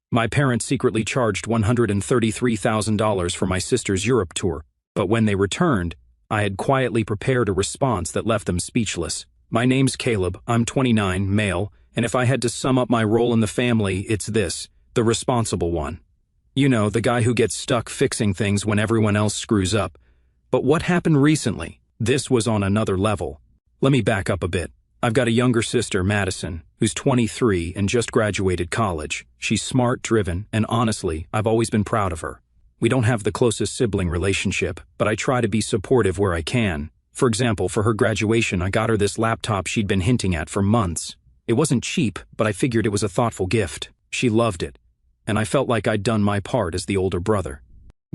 My parents secretly charged $133,000 for my sister's Europe tour, but when they returned, I had quietly prepared a response that left them speechless. My name's Caleb, I'm 29, male, and if I had to sum up my role in the family, it's this: the responsible one. You know, the guy who gets stuck fixing things when everyone else screws up. But what happened recently? This was on another level. Let me back up a bit. I've got a younger sister, Madison, who's 23 and just graduated college. She's smart, driven, and honestly, I've always been proud of her. We don't have the closest sibling relationship, but I try to be supportive where I can. For example, for her graduation, I got her this laptop she'd been hinting at for months. It wasn't cheap, but I figured it was a thoughtful gift. She loved it, and I felt like I'd done my part as the older brother.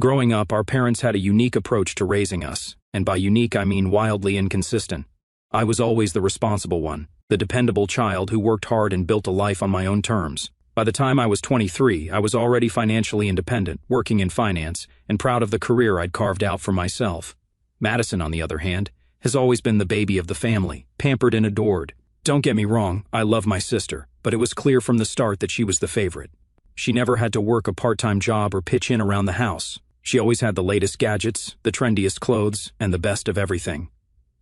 Growing up, our parents had a unique approach to raising us, and by unique I mean wildly inconsistent. I was always the responsible one, the dependable child who worked hard and built a life on my own terms. By the time I was 23, I was already financially independent, working in finance, and proud of the career I'd carved out for myself. Madison, on the other hand, has always been the baby of the family, pampered and adored. Don't get me wrong, I love my sister, but it was clear from the start that she was the favorite. She never had to work a part-time job or pitch in around the house. She always had the latest gadgets, the trendiest clothes, and the best of everything.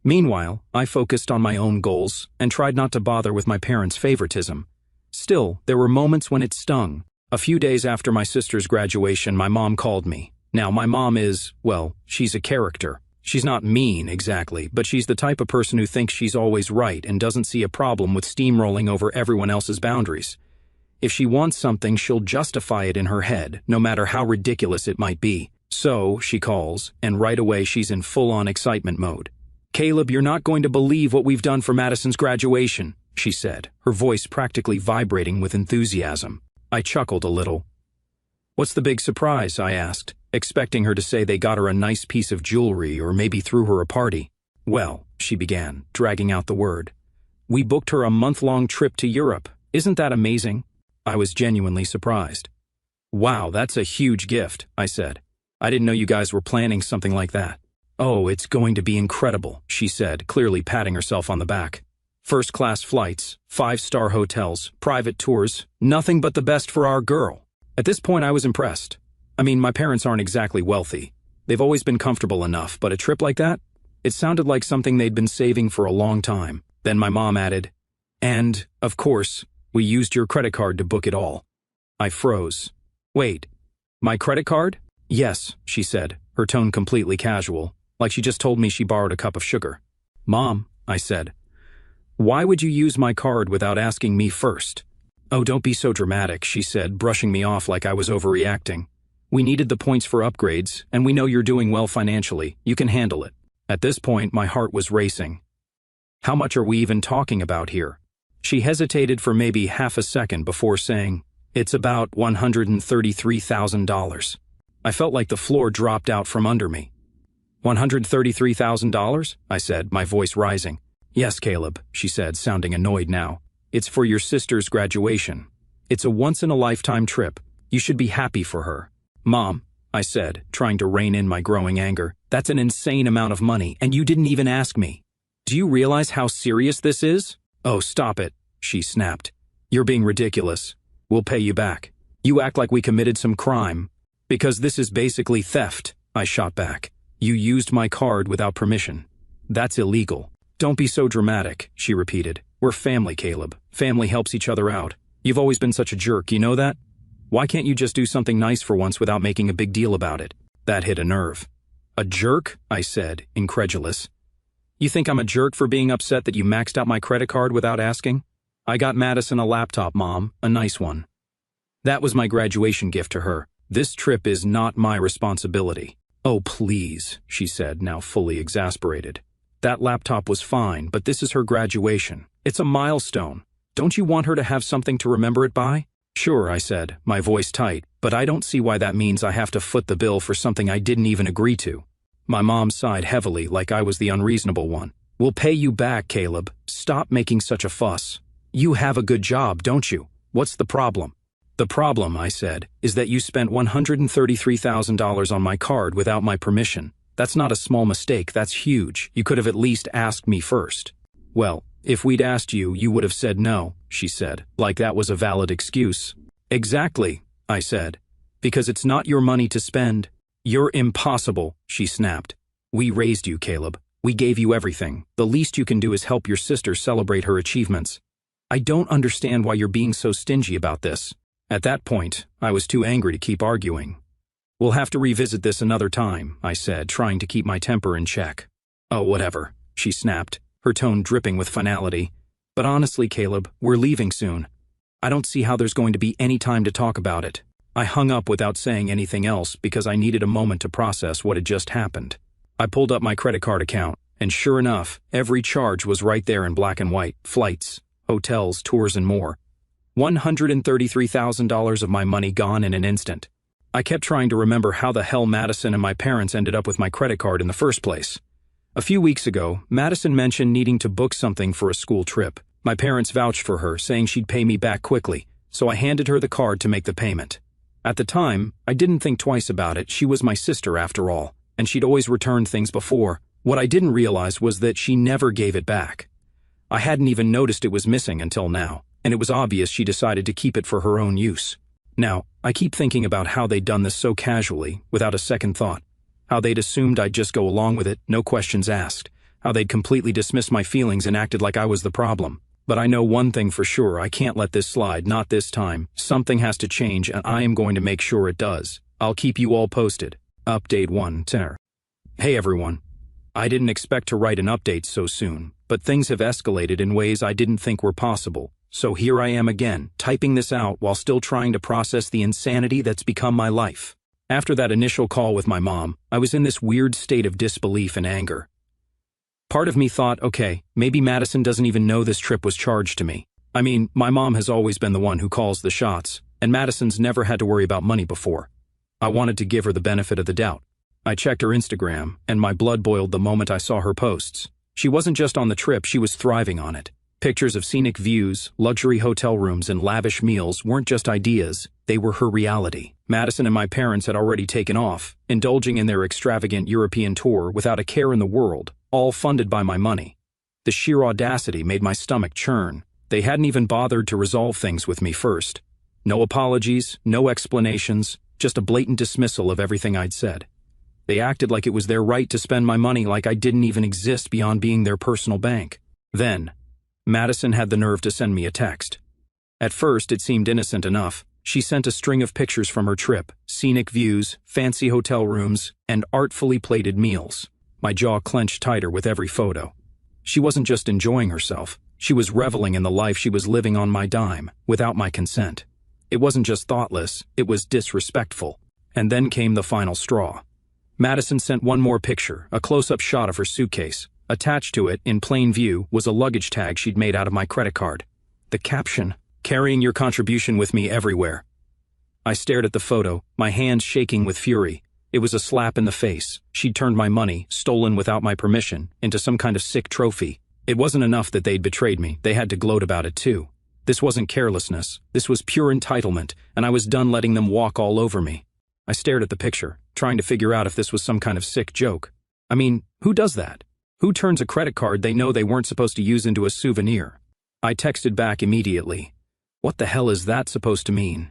Meanwhile, I focused on my own goals and tried not to bother with my parents' favoritism. Still, there were moments when it stung. A few days after my sister's graduation, my mom called me. Now, my mom is, well, she's a character. She's not mean, exactly, but she's the type of person who thinks she's always right and doesn't see a problem with steamrolling over everyone else's boundaries. If she wants something, she'll justify it in her head, no matter how ridiculous it might be. So, she calls, and right away she's in full-on excitement mode. "Caleb, you're not going to believe what we've done for Madison's graduation," she said, her voice practically vibrating with enthusiasm. I chuckled a little. "What's the big surprise?" I asked, expecting her to say they got her a nice piece of jewelry or maybe threw her a party. "Well," she began, dragging out the word, "we booked her a month-long trip to Europe. Isn't that amazing?" I was genuinely surprised. "Wow, that's a huge gift," I said. "I didn't know you guys were planning something like that." "Oh, it's going to be incredible," she said, clearly patting herself on the back. "First-class flights, 5-star hotels, private tours, nothing but the best for our girl." At this point, I was impressed. I mean, my parents aren't exactly wealthy. They've always been comfortable enough, but a trip like that? It sounded like something they'd been saving for a long time. Then my mom added, "And, of course, we used your credit card to book it all." I froze. "Wait, my credit card?" "Yes," she said, her tone completely casual, like she just told me she borrowed a cup of sugar. "Mom," I said, "why would you use my card without asking me first?" "Oh, don't be so dramatic," she said, brushing me off like I was overreacting. "We needed the points for upgrades, and we know you're doing well financially. You can handle it." At this point, my heart was racing. "How much are we even talking about here?" She hesitated for maybe half a second before saying, "It's about $133,000. I felt like the floor dropped out from under me. $133,000? I said, my voice rising. "Yes, Caleb," she said, sounding annoyed now. "It's for your sister's graduation. It's a once-in-a-lifetime trip. You should be happy for her." "Mom," I said, trying to rein in my growing anger, "that's an insane amount of money, and you didn't even ask me. Do you realize how serious this is?" "Oh, stop it," she snapped. "You're being ridiculous. We'll pay you back. You act like we committed some crime. Because this is basically theft," I shot back. "You used my card without permission. That's illegal." "Don't be so dramatic," she repeated. "We're family, Caleb. Family helps each other out. You've always been such a jerk, you know that? Why can't you just do something nice for once without making a big deal about it?" That hit a nerve. "A jerk?" I said, incredulous. "You think I'm a jerk for being upset that you maxed out my credit card without asking? I got Madison a laptop, Mom, a nice one. That was my graduation gift to her. This trip is not my responsibility." "Oh, please," she said, now fully exasperated. "That laptop was fine, but this is her graduation. It's a milestone. Don't you want her to have something to remember it by?" "Sure," I said, my voice tight, "but I don't see why that means I have to foot the bill for something I didn't even agree to." My mom sighed heavily like I was the unreasonable one. "We'll pay you back, Caleb. Stop making such a fuss. You have a good job, don't you? What's the problem?" "The problem," I said, "is that you spent $133,000 on my card without my permission. That's not a small mistake, that's huge. You could have at least asked me first." "Well, if we'd asked you, you would have said no," she said, like that was a valid excuse. "Exactly. I said. Because it's not your money to spend. You're impossible, she snapped. We raised you, Caleb. We gave you everything. The least you can do is help your sister celebrate her achievements. I don't understand why you're being so stingy about this. At that point, I was too angry to keep arguing. We'll have to revisit this another time, I said, trying to keep my temper in check. Oh, whatever, she snapped, her tone dripping with finality. But honestly, Caleb, we're leaving soon. I don't see how there's going to be any time to talk about it. I hung up without saying anything else because I needed a moment to process what had just happened. I pulled up my credit card account, and sure enough, every charge was right there in black and white. Flights, hotels, tours, and more. $133,000 of my money gone in an instant. I kept trying to remember how the hell Madison and my parents ended up with my credit card in the first place. A few weeks ago, Madison mentioned needing to book something for a school trip. My parents vouched for her, saying she'd pay me back quickly, so I handed her the card to make the payment. At the time, I didn't think twice about it. She was my sister after all, and she'd always returned things before. What I didn't realize was that she never gave it back. I hadn't even noticed it was missing until now, and it was obvious she decided to keep it for her own use. Now, I keep thinking about how they'd done this so casually, without a second thought. How they'd assumed I'd just go along with it, no questions asked. How they'd completely dismissed my feelings and acted like I was the problem. But I know one thing for sure, I can't let this slide, not this time. Something has to change, and I am going to make sure it does. I'll keep you all posted. Update 1. Hey everyone. I didn't expect to write an update so soon, but things have escalated in ways I didn't think were possible. So here I am again, typing this out while still trying to process the insanity that's become my life. After that initial call with my mom, I was in this weird state of disbelief and anger. Part of me thought, okay, maybe Madison doesn't even know this trip was charged to me. I mean, my mom has always been the one who calls the shots, and Madison's never had to worry about money before. I wanted to give her the benefit of the doubt. I checked her Instagram, and my blood boiled the moment I saw her posts. She wasn't just on the trip, she was thriving on it. Pictures of scenic views, luxury hotel rooms, and lavish meals weren't just ideas, they were her reality. Madison and my parents had already taken off, indulging in their extravagant European tour without a care in the world, all funded by my money. The sheer audacity made my stomach churn. They hadn't even bothered to resolve things with me first. No apologies, no explanations, just a blatant dismissal of everything I'd said. They acted like it was their right to spend my money like I didn't even exist beyond being their personal bank. Then, Madison had the nerve to send me a text. At first, it seemed innocent enough. She sent a string of pictures from her trip, scenic views, fancy hotel rooms, and artfully plated meals. My jaw clenched tighter with every photo. She wasn't just enjoying herself, she was reveling in the life she was living on my dime, without my consent. It wasn't just thoughtless, it was disrespectful. And then came the final straw. Madison sent one more picture, a close-up shot of her suitcase. Attached to it, in plain view, was a luggage tag she'd made out of my credit card. The caption, "Carrying your contribution with me everywhere." I stared at the photo, my hands shaking with fury. It was a slap in the face. She'd turned my money, stolen without my permission, into some kind of sick trophy. It wasn't enough that they'd betrayed me, they had to gloat about it too. This wasn't carelessness, this was pure entitlement, and I was done letting them walk all over me. I stared at the picture, trying to figure out if this was some kind of sick joke. I mean, who does that? Who turns a credit card they know they weren't supposed to use into a souvenir? I texted back immediately. What the hell is that supposed to mean?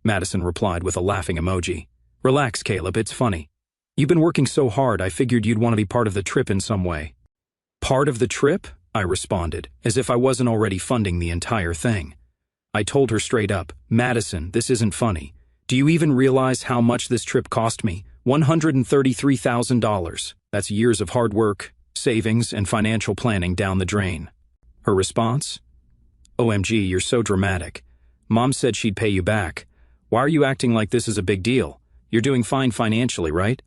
Madison replied with a laughing emoji. Relax, Caleb, it's funny. You've been working so hard, I figured you'd want to be part of the trip in some way. Part of the trip? I responded, as if I wasn't already funding the entire thing. I told her straight up, Madison, this isn't funny. Do you even realize how much this trip cost me? $133,000. That's years of hard work, savings, and financial planning down the drain. Her response? OMG, you're so dramatic. Mom said she'd pay you back. Why are you acting like this is a big deal? You're doing fine financially, right?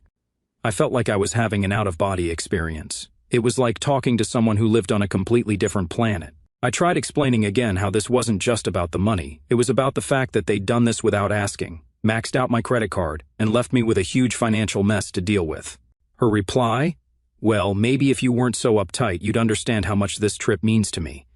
I felt like I was having an out-of-body experience. It was like talking to someone who lived on a completely different planet. I tried explaining again how this wasn't just about the money. It was about the fact that they'd done this without asking, maxed out my credit card, and left me with a huge financial mess to deal with. Her reply? Well, maybe if you weren't so uptight, you'd understand how much this trip means to me.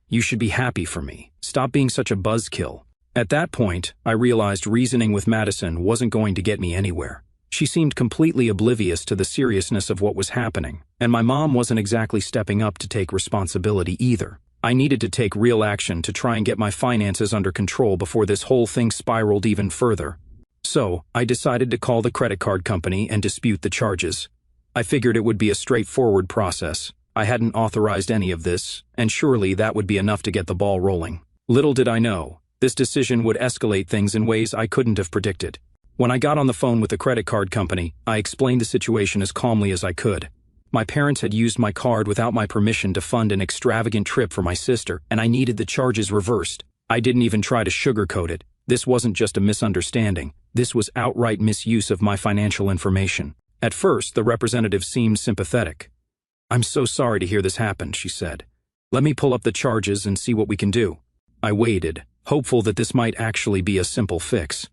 You should be happy for me. Stop being such a buzzkill. At that point, I realized reasoning with Madison wasn't going to get me anywhere. She seemed completely oblivious to the seriousness of what was happening, and my mom wasn't exactly stepping up to take responsibility either. I needed to take real action to try and get my finances under control before this whole thing spiraled even further. So, I decided to call the credit card company and dispute the charges. I figured it would be a straightforward process. I hadn't authorized any of this, and surely that would be enough to get the ball rolling. Little did I know, this decision would escalate things in ways I couldn't have predicted. When I got on the phone with the credit card company, I explained the situation as calmly as I could. My parents had used my card without my permission to fund an extravagant trip for my sister, and I needed the charges reversed. I didn't even try to sugarcoat it. This wasn't just a misunderstanding. This was outright misuse of my financial information. At first, the representative seemed sympathetic. "I'm so sorry to hear this happen," she said. "Let me pull up the charges and see what we can do." I waited, hopeful that this might actually be a simple fix.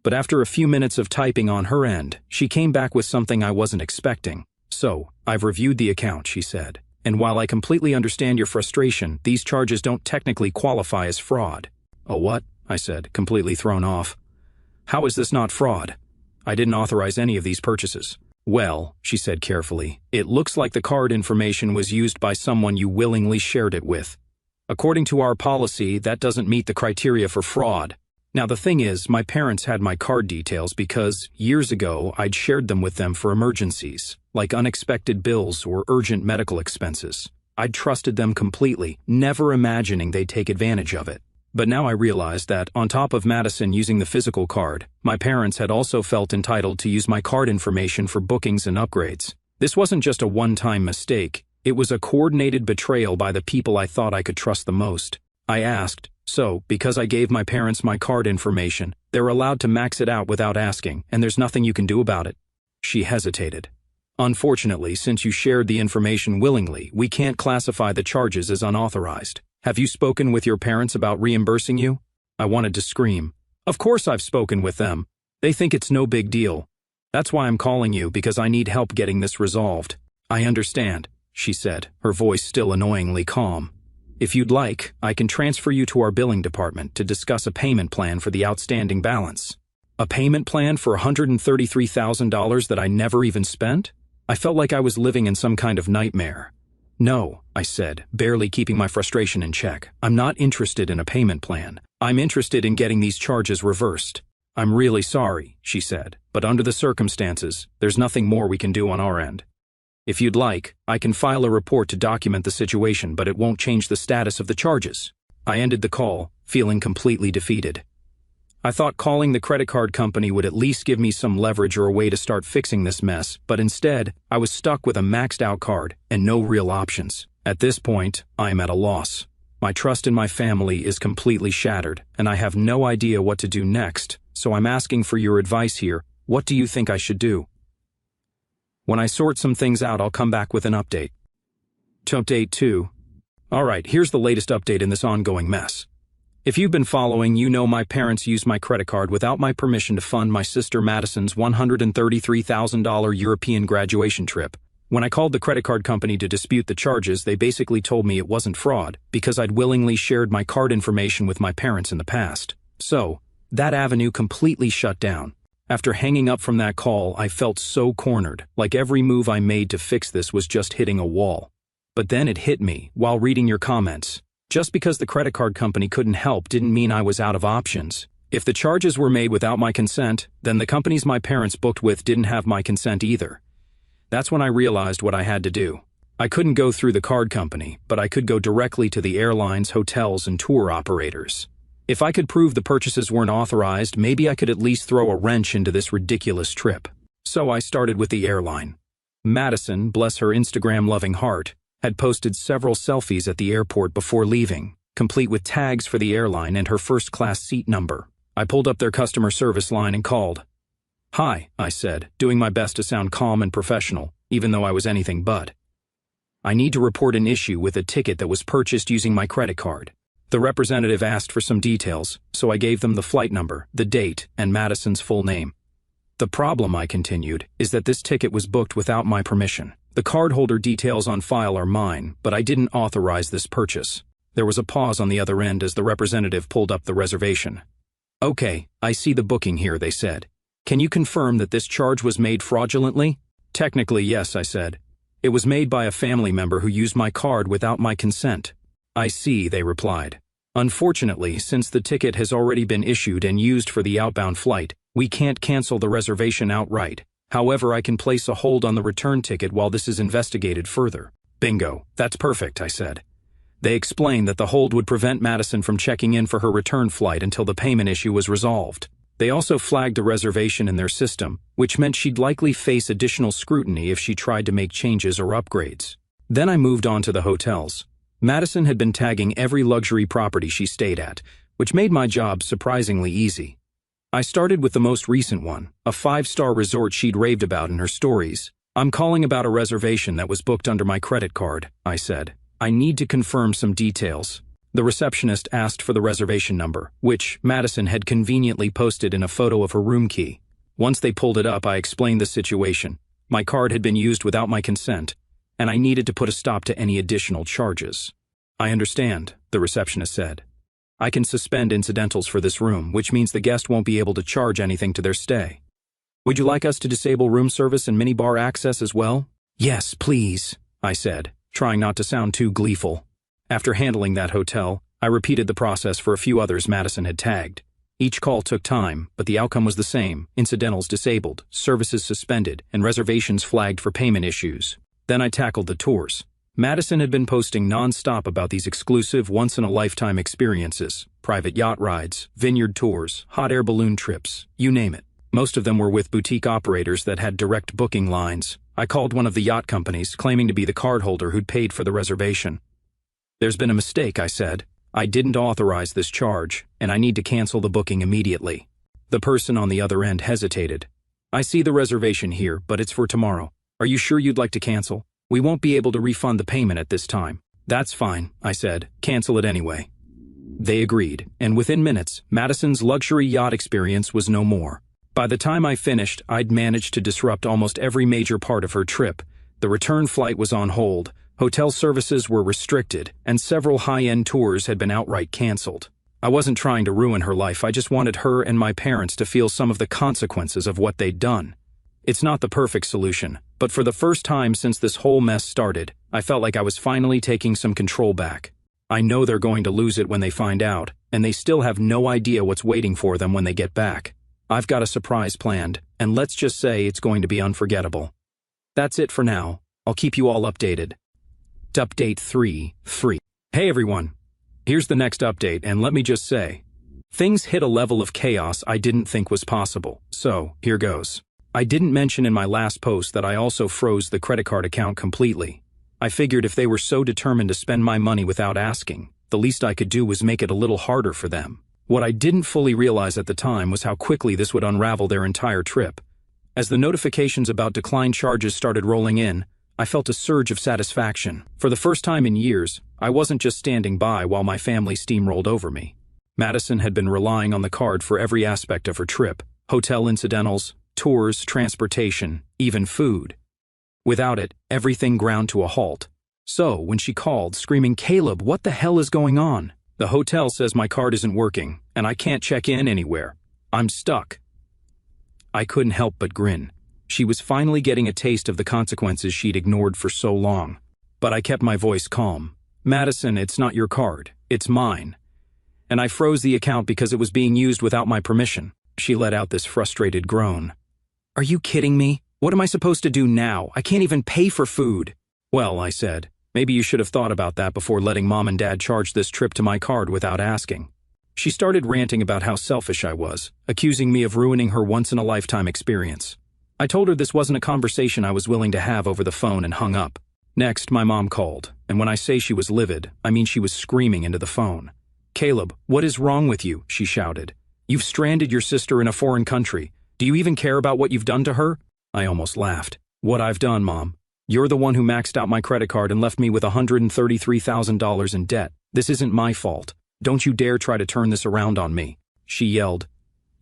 But after a few minutes of typing on her end, she came back with something I wasn't expecting. "So, I've reviewed the account," she said. "And while I completely understand your frustration, these charges don't technically qualify as fraud." "Oh, what?" I said, completely thrown off. "How is this not fraud? I didn't authorize any of these purchases." "Well," she said carefully, "it looks like the card information was used by someone you willingly shared it with. According to our policy, that doesn't meet the criteria for fraud. Now the thing is, my parents had my card details because, years ago, I'd shared them with them for emergencies, like unexpected bills or urgent medical expenses. I'd trusted them completely, never imagining they'd take advantage of it. But now I realized that, on top of Madison using the physical card, my parents had also felt entitled to use my card information for bookings and upgrades. This wasn't just a one-time mistake, it was a coordinated betrayal by the people I thought I could trust the most. I asked, "So, because I gave my parents my card information, they're allowed to max it out without asking, and there's nothing you can do about it?" She hesitated. "Unfortunately, since you shared the information willingly, we can't classify the charges as unauthorized. Have you spoken with your parents about reimbursing you?" I wanted to scream. "Of course I've spoken with them. They think it's no big deal. That's why I'm calling you, because I need help getting this resolved." "I understand," she said, her voice still annoyingly calm. "If you'd like, I can transfer you to our billing department to discuss a payment plan for the outstanding balance." A payment plan for $133,000 that I never even spent? I felt like I was living in some kind of nightmare. "No," I said, barely keeping my frustration in check. "I'm not interested in a payment plan. I'm interested in getting these charges reversed." "I'm really sorry," she said, "but under the circumstances, there's nothing more we can do on our end. If you'd like, I can file a report to document the situation, but it won't change the status of the charges." I ended the call, feeling completely defeated. I thought calling the credit card company would at least give me some leverage or a way to start fixing this mess, but instead, I was stuck with a maxed-out card and no real options. At this point, I am at a loss. My trust in my family is completely shattered, and I have no idea what to do next, so I'm asking for your advice here. What do you think I should do? When I sort some things out, I'll come back with an update. To update 2. Alright, here's the latest update in this ongoing mess. If you've been following, you know my parents used my credit card without my permission to fund my sister Madison's $133,000 European graduation trip. When I called the credit card company to dispute the charges, they basically told me it wasn't fraud, because I'd willingly shared my card information with my parents in the past. So, that avenue completely shut down. After hanging up from that call, I felt so cornered, like every move I made to fix this was just hitting a wall. But then it hit me, while reading your comments. Just because the credit card company couldn't help didn't mean I was out of options. If the charges were made without my consent, then the companies my parents booked with didn't have my consent either. That's when I realized what I had to do. I couldn't go through the card company, but I could go directly to the airlines, hotels, and tour operators. If I could prove the purchases weren't authorized, maybe I could at least throw a wrench into this ridiculous trip. So I started with the airline. Madison, bless her Instagram-loving heart, had posted several selfies at the airport before leaving, complete with tags for the airline and her first-class seat number. I pulled up their customer service line and called. "Hi," I said, doing my best to sound calm and professional, even though I was anything but. "I need to report an issue with a ticket that was purchased using my credit card." The representative asked for some details, so I gave them the flight number, the date, and Madison's full name. "The problem," I continued, "is that this ticket was booked without my permission. The cardholder details on file are mine, but I didn't authorize this purchase." There was a pause on the other end as the representative pulled up the reservation. "Okay, I see the booking here," they said. "Can you confirm that this charge was made fraudulently?" "Technically, yes," I said. "It was made by a family member who used my card without my consent." "I see," they replied. "Unfortunately, since the ticket has already been issued and used for the outbound flight, We can't cancel the reservation outright. However, I can place a hold on the return ticket while this is investigated further. Bingo. That's perfect, I said. They explained that the hold would prevent Madison from checking in for her return flight until the payment issue was resolved. They also flagged a reservation in their system, which meant she'd likely face additional scrutiny if she tried to make changes or upgrades. Then I moved on to the hotels. Madison had been tagging every luxury property she stayed at, which made my job surprisingly easy. I started with the most recent one, a 5-star resort she'd raved about in her stories. I'm calling about a reservation that was booked under my credit card, I said. I need to confirm some details. The receptionist asked for the reservation number, which Madison had conveniently posted in a photo of her room key. Once they pulled it up, I explained the situation. My card had been used without my consent, and I needed to put a stop to any additional charges. I understand, the receptionist said. I can suspend incidentals for this room, which means the guest won't be able to charge anything to their stay. Would you like us to disable room service and minibar access as well? Yes, please, I said, trying not to sound too gleeful. After handling that hotel, I repeated the process for a few others Madison had tagged. Each call took time, but the outcome was the same: incidentals disabled, services suspended, and reservations flagged for payment issues. Then I tackled the tours. Madison had been posting non-stop about these exclusive, once-in-a-lifetime experiences: private yacht rides, vineyard tours, hot air balloon trips, you name it. Most of them were with boutique operators that had direct booking lines. I called one of the yacht companies, claiming to be the cardholder who'd paid for the reservation. There's been a mistake, I said. I didn't authorize this charge, and I need to cancel the booking immediately. The person on the other end hesitated. I see the reservation here, but it's for tomorrow. Are you sure you'd like to cancel? We won't be able to refund the payment at this time. That's fine, I said. Cancel it anyway. They agreed, and within minutes, Madison's luxury yacht experience was no more. By the time I finished, I'd managed to disrupt almost every major part of her trip. The return flight was on hold, hotel services were restricted, and several high-end tours had been outright canceled. I wasn't trying to ruin her life, I just wanted her and my parents to feel some of the consequences of what they'd done. It's not the perfect solution, but for the first time since this whole mess started, I felt like I was finally taking some control back. I know they're going to lose it when they find out, and they still have no idea what's waiting for them when they get back. I've got a surprise planned, and let's just say it's going to be unforgettable. That's it for now. I'll keep you all updated. Update 3. Hey everyone. Here's the next update, and let me just say, things hit a level of chaos I didn't think was possible, so here goes. I didn't mention in my last post that I also froze the credit card account completely. I figured if they were so determined to spend my money without asking, the least I could do was make it a little harder for them. What I didn't fully realize at the time was how quickly this would unravel their entire trip. As the notifications about declined charges started rolling in, I felt a surge of satisfaction. For the first time in years, I wasn't just standing by while my family steamrolled over me. Madison had been relying on the card for every aspect of her trip: hotel incidentals, tours, transportation, even food. Without it, everything ground to a halt. So, when she called, screaming, "Caleb, what the hell is going on? The hotel says my card isn't working, and I can't check in anywhere. I'm stuck." I couldn't help but grin. She was finally getting a taste of the consequences she'd ignored for so long. But I kept my voice calm. "Madison, it's not your card. It's mine. And I froze the account because it was being used without my permission." She let out this frustrated groan. "Are you kidding me? What am I supposed to do now? I can't even pay for food." "Well," I said, "maybe you should have thought about that before letting Mom and Dad charge this trip to my card without asking." She started ranting about how selfish I was, accusing me of ruining her once-in-a-lifetime experience. I told her this wasn't a conversation I was willing to have over the phone and hung up. Next, my mom called, and when I say she was livid, I mean she was screaming into the phone. "Caleb, what is wrong with you?" she shouted. "You've stranded your sister in a foreign country. Do you even care about what you've done to her?" I almost laughed. "What I've done, Mom? You're the one who maxed out my credit card and left me with $133,000 in debt. This isn't my fault. Don't you dare try to turn this around on me," she yelled.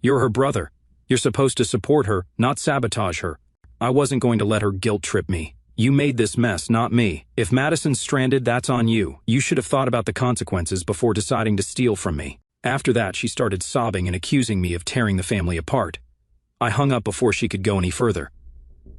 "You're her brother. You're supposed to support her, not sabotage her. I wasn't going to let her guilt trip me. You made this mess, not me. If Madison's stranded, that's on you. You should have thought about the consequences before deciding to steal from me." After that, she started sobbing and accusing me of tearing the family apart. I hung up before she could go any further.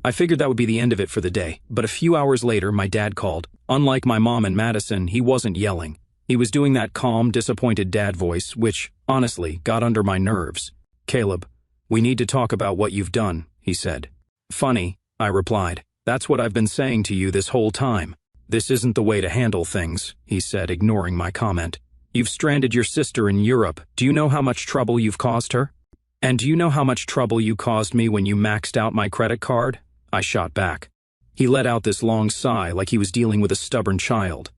I figured that would be the end of it for the day, but a few hours later, my dad called. Unlike my mom and Madison, he wasn't yelling. He was doing that calm, disappointed dad voice, which, honestly, got under my nerves. "Caleb, "We need to talk about what you've done," he said. "Funny," I replied. "That's what I've been saying to you this whole time. This isn't the way to handle things," he said, ignoring my comment. "You've stranded your sister in Europe. Do you know how much trouble you've caused her? And do you know how much trouble you caused me when you maxed out my credit card?" I shot back. He let out this long sigh like he was dealing with a stubborn child.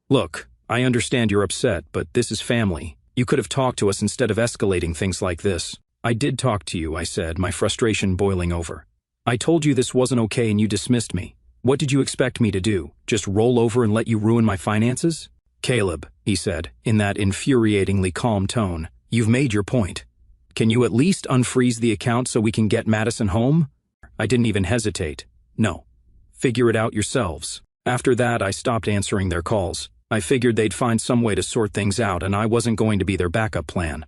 "Look, I understand you're upset, but this is family. You could have talked to us instead of escalating things like this." "I did talk to you," I said, my frustration boiling over. "I told you this wasn't okay and you dismissed me. What did you expect me to do? Just roll over and let you ruin my finances?" "Caleb," he said, in that infuriatingly calm tone, "you've made your point. Can you at least unfreeze the account so we can get Madison home?" I didn't even hesitate. "No. Figure it out yourselves." After that, I stopped answering their calls. I figured they'd find some way to sort things out, and I wasn't going to be their backup plan.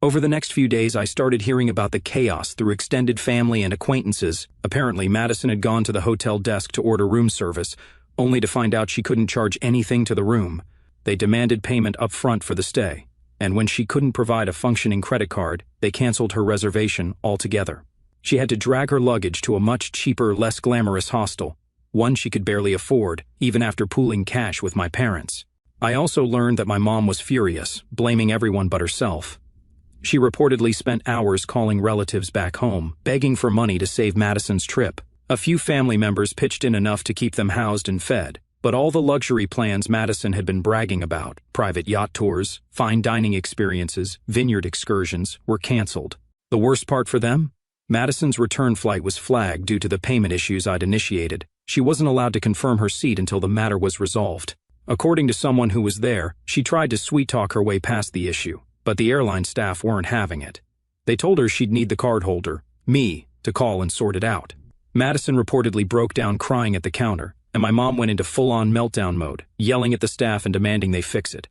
Over the next few days, I started hearing about the chaos through extended family and acquaintances. Apparently, Madison had gone to the hotel desk to order room service, only to find out she couldn't charge anything to the room. They demanded payment up front for the stay, and when she couldn't provide a functioning credit card, they canceled her reservation altogether. She had to drag her luggage to a much cheaper, less glamorous hostel, one she could barely afford, even after pooling cash with my parents. I also learned that my mom was furious, blaming everyone but herself. She reportedly spent hours calling relatives back home, begging for money to save Madison's trip. A few family members pitched in enough to keep them housed and fed, but all the luxury plans Madison had been bragging about, private yacht tours, fine dining experiences, vineyard excursions, were canceled. The worst part for them? Madison's return flight was flagged due to the payment issues I'd initiated. She wasn't allowed to confirm her seat until the matter was resolved. According to someone who was there, she tried to sweet-talk her way past the issue, but the airline staff weren't having it. They told her she'd need the cardholder, me, to call and sort it out. Madison reportedly broke down crying at the counter, and my mom went into full-on meltdown mode, yelling at the staff and demanding they fix it.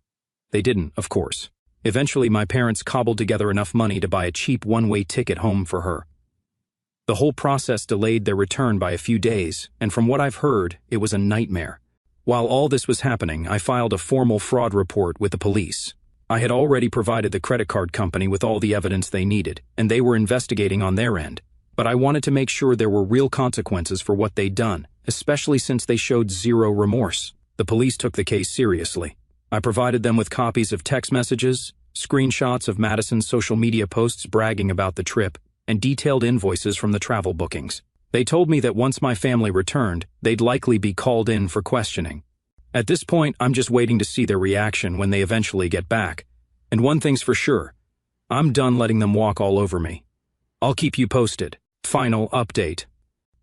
They didn't, of course. Eventually, my parents cobbled together enough money to buy a cheap one-way ticket home for her. The whole process delayed their return by a few days, and from what I've heard, it was a nightmare. While all this was happening, I filed a formal fraud report with the police. I had already provided the credit card company with all the evidence they needed, and they were investigating on their end. But I wanted to make sure there were real consequences for what they'd done, especially since they showed zero remorse. The police took the case seriously. I provided them with copies of text messages, screenshots of Madison's social media posts bragging about the trip, and detailed invoices from the travel bookings. They told me that once my family returned, they'd likely be called in for questioning. At this point, I'm just waiting to see their reaction when they eventually get back. And one thing's for sure, I'm done letting them walk all over me. I'll keep you posted. Final update.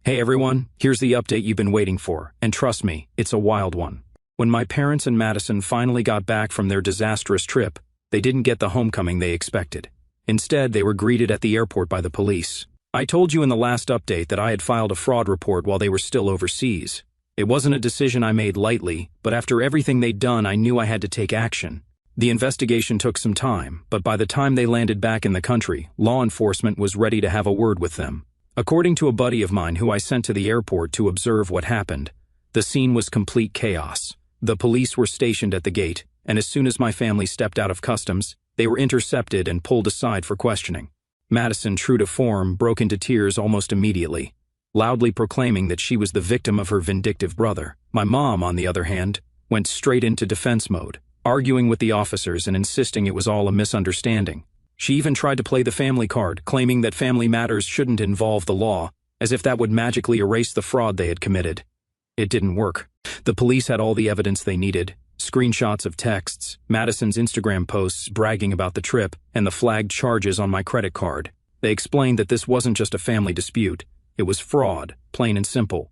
Hey everyone, here's the update you've been waiting for, and trust me, it's a wild one. When my parents and Madison finally got back from their disastrous trip, they didn't get the homecoming they expected. Instead, they were greeted at the airport by the police. I told you in the last update that I had filed a fraud report while they were still overseas. It wasn't a decision I made lightly, but after everything they'd done, I knew I had to take action. The investigation took some time, but by the time they landed back in the country, law enforcement was ready to have a word with them. According to a buddy of mine who I sent to the airport to observe what happened, the scene was complete chaos. The police were stationed at the gate, and as soon as my family stepped out of customs, they were intercepted and pulled aside for questioning. Madison, true to form, broke into tears almost immediately, loudly proclaiming that she was the victim of her vindictive brother. My mom, on the other hand, went straight into defense mode, arguing with the officers and insisting it was all a misunderstanding. She even tried to play the family card, claiming that family matters shouldn't involve the law, as if that would magically erase the fraud they had committed. It didn't work. The police had all the evidence they needed. Screenshots of texts, Madison's Instagram posts bragging about the trip, and the flagged charges on my credit card. They explained that this wasn't just a family dispute, it was fraud, plain and simple.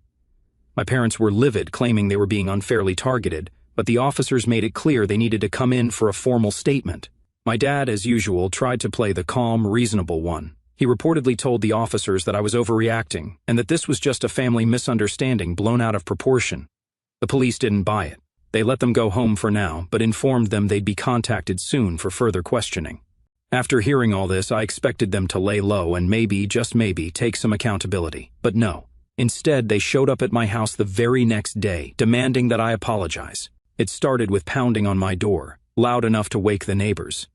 My parents were livid, claiming they were being unfairly targeted, but the officers made it clear they needed to come in for a formal statement. My dad, as usual, tried to play the calm, reasonable one. He reportedly told the officers that I was overreacting, and that this was just a family misunderstanding blown out of proportion. The police didn't buy it. They let them go home for now, but informed them they'd be contacted soon for further questioning. After hearing all this, I expected them to lay low and maybe, just maybe, take some accountability. But no. Instead, they showed up at my house the very next day, demanding that I apologize. It started with pounding on my door, loud enough to wake the neighbors.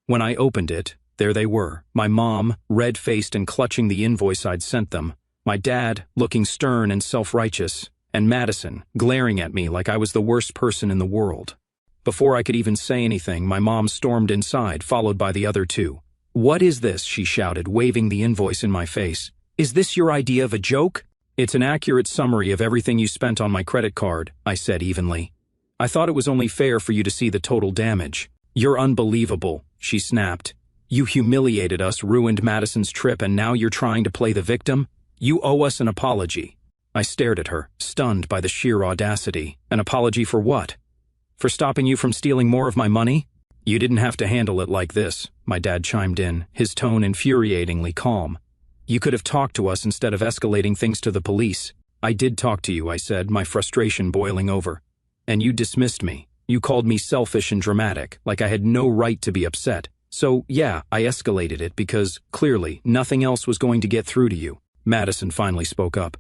When I opened it, There they were, my mom, red-faced and clutching the invoice I'd sent them, my dad, looking stern and self-righteous, and Madison, glaring at me like I was the worst person in the world. Before I could even say anything, my mom stormed inside, followed by the other two. "What is this?" she shouted, waving the invoice in my face. "Is this your idea of a joke?" "It's an accurate summary of everything you spent on my credit card," I said evenly. "I thought it was only fair for you to see the total damage." "You're unbelievable," she snapped. "You humiliated us, ruined Madison's trip, and now you're trying to play the victim? You owe us an apology." I stared at her, stunned by the sheer audacity. An apology for what? For stopping you from stealing more of my money? "You didn't have to handle it like this," my dad chimed in, his tone infuriatingly calm. "You could have talked to us instead of escalating things to the police." "I did talk to you," I said, my frustration boiling over. "And you dismissed me. You called me selfish and dramatic, like I had no right to be upset. So, yeah, I escalated it because, clearly, nothing else was going to get through to you." Madison finally spoke up.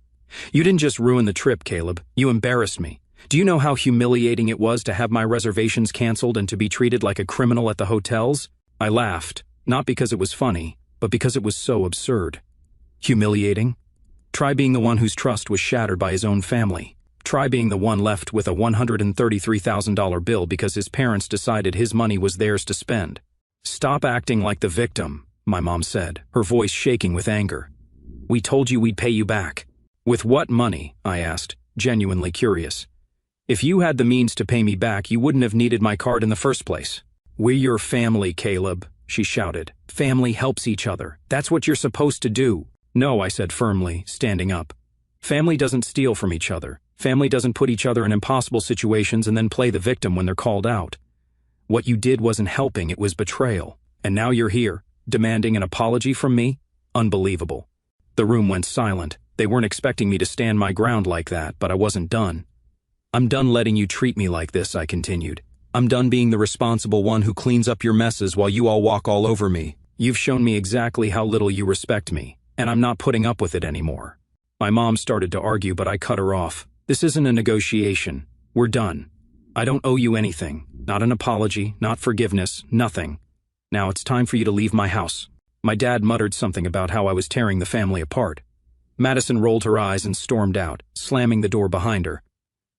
"You didn't just ruin the trip, Caleb. You embarrassed me. Do you know how humiliating it was to have my reservations canceled and to be treated like a criminal at the hotels?" I laughed, not because it was funny, but because it was so absurd. Humiliating? Try being the one whose trust was shattered by his own family. Try being the one left with a $133,000 bill because his parents decided his money was theirs to spend. "Stop acting like the victim," my mom said, her voice shaking with anger. "We told you we'd pay you back." "With what money?" I asked, genuinely curious. "If you had the means to pay me back, you wouldn't have needed my card in the first place." "We're your family, Caleb," she shouted. "Family helps each other. That's what you're supposed to do." "No," I said firmly, standing up. "Family doesn't steal from each other. Family doesn't put each other in impossible situations and then play the victim when they're called out. What you did wasn't helping, it was betrayal. And now you're here, demanding an apology from me? Unbelievable." The room went silent. They weren't expecting me to stand my ground like that, but I wasn't done. "I'm done letting you treat me like this," I continued. "I'm done being the responsible one who cleans up your messes while you all walk all over me. You've shown me exactly how little you respect me, and I'm not putting up with it anymore." My mom started to argue, but I cut her off. "This isn't a negotiation. We're done. I don't owe you anything. Not an apology, not forgiveness, nothing. Now it's time for you to leave my house." My dad muttered something about how I was tearing the family apart. Madison rolled her eyes and stormed out, slamming the door behind her.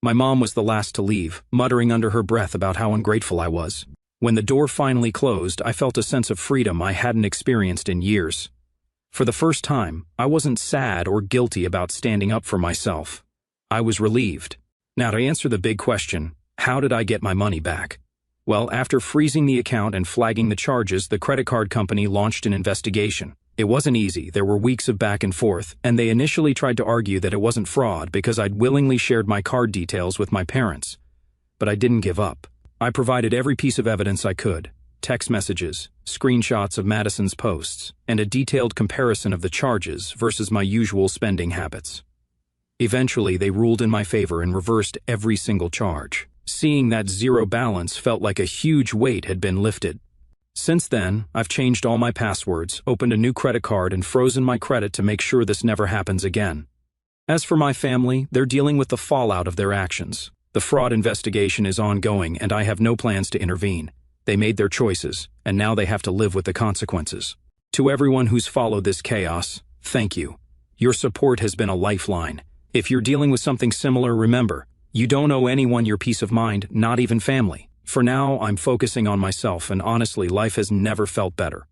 My mom was the last to leave, muttering under her breath about how ungrateful I was. When the door finally closed, I felt a sense of freedom I hadn't experienced in years. For the first time, I wasn't sad or guilty about standing up for myself. I was relieved. Now to answer the big question, how did I get my money back? Well, after freezing the account and flagging the charges, the credit card company launched an investigation. It wasn't easy, there were weeks of back and forth, and they initially tried to argue that it wasn't fraud because I'd willingly shared my card details with my parents. But I didn't give up. I provided every piece of evidence I could: text messages, screenshots of Madison's posts, and a detailed comparison of the charges versus my usual spending habits. Eventually, they ruled in my favor and reversed every single charge. Seeing that zero balance felt like a huge weight had been lifted. Since then, I've changed all my passwords, opened a new credit card, and frozen my credit to make sure this never happens again. As for my family, they're dealing with the fallout of their actions. The fraud investigation is ongoing, and I have no plans to intervene. They made their choices, and now they have to live with the consequences. To everyone who's followed this chaos, thank you. Your support has been a lifeline. If you're dealing with something similar, remember, you don't owe anyone your peace of mind, not even family. For now, I'm focusing on myself, and honestly, life has never felt better.